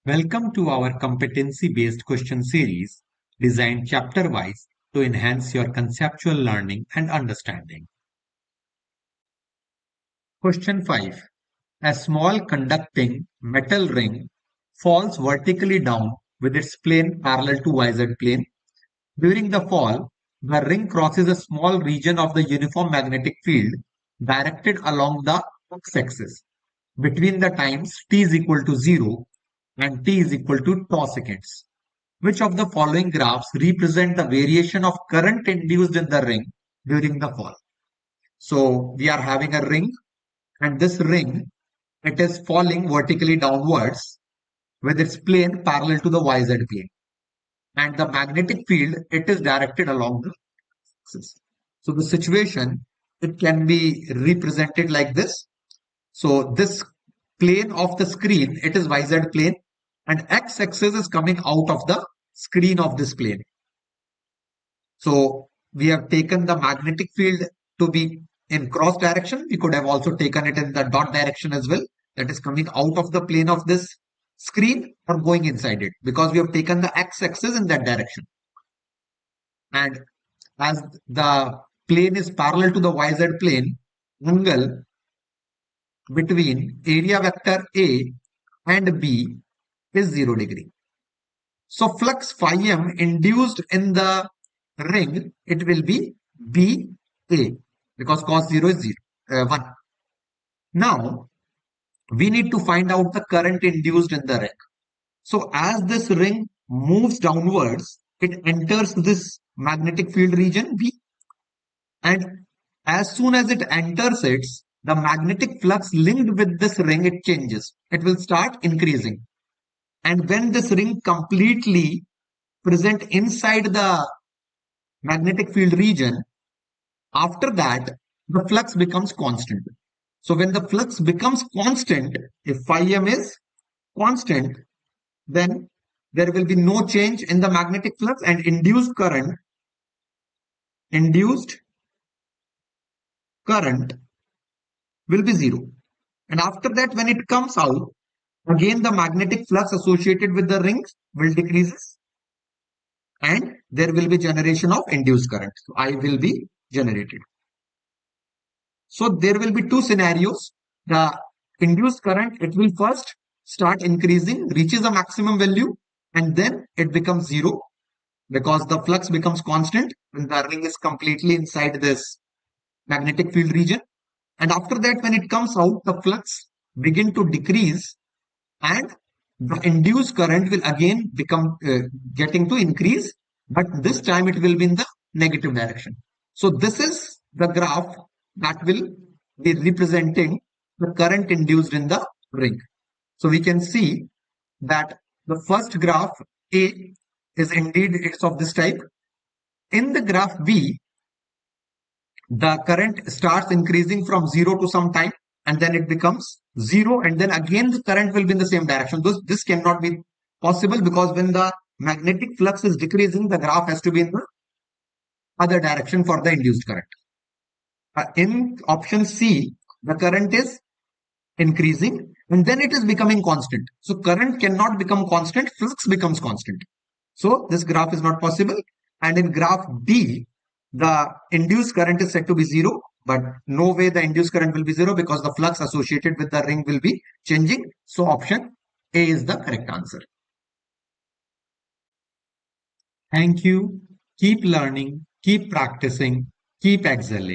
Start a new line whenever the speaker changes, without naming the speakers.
Welcome to our competency-based question series designed chapter-wise to enhance your conceptual learning and understanding. Question 5. A small conducting metal ring falls vertically down with its plane parallel to YZ plane. During the fall, the ring crosses a small region of the uniform magnetic field directed along the x-axis between the times t is equal to 0 and t is equal to tau seconds. Which of the following graphs represent the variation of current induced in the ring during the fall? So we are having a ring, and this ring, it is falling vertically downwards with its plane parallel to the YZ plane. And the magnetic field, it is directed along the axis. So the situation, it can be represented like this. So this plane of the screen, it is YZ plane, and x-axis is coming out of the screen of this plane. So we have taken the magnetic field to be in cross direction. We could have also taken it in the dot direction as well. That is coming out of the plane of this screen or going inside it, because we have taken the x-axis in that direction. And as the plane is parallel to the YZ plane, angle between area vector A and B is 0 degree. So flux phi m induced in the ring, it will be BA, because cos 0 is 1. Now, we need to find out the current induced in the ring. So as this ring moves downwards, it enters this magnetic field region B. And as soon as it enters it, the magnetic flux linked with this ring, it changes. It will start increasing. And when this ring completely present inside the magnetic field region, after that, the flux becomes constant. So when the flux becomes constant, if phi m is constant, then there will be no change in the magnetic flux, and induced current will be 0. And after that, when it comes out, again the magnetic flux associated with the rings will decrease, and there will be generation of induced current. So I will be generated. So there will be two scenarios. The induced current, it will first start increasing, reaches a maximum value, and then it becomes 0, because the flux becomes constant when the ring is completely inside this magnetic field region. And after that, when it comes out, the flux begin to decrease, and the induced current will again become getting to increase, but this time it will be in the negative direction. So this is the graph that will be representing the current induced in the ring. So we can see that the first graph A is indeed it's of this type. In the graph B, the current starts increasing from 0 to some time, and then it becomes 0, and then again the current will be in the same direction. This cannot be possible, because when the magnetic flux is decreasing, the graph has to be in the other direction for the induced current. In option C, the current is increasing and then it is becoming constant. So current cannot become constant, flux becomes constant. So this graph is not possible. And in graph D, the induced current is said to be 0, but no way the induced current will be 0, because the flux associated with the ring will be changing. So option A is the correct answer. Thank you. Keep learning, keep practicing, keep excelling.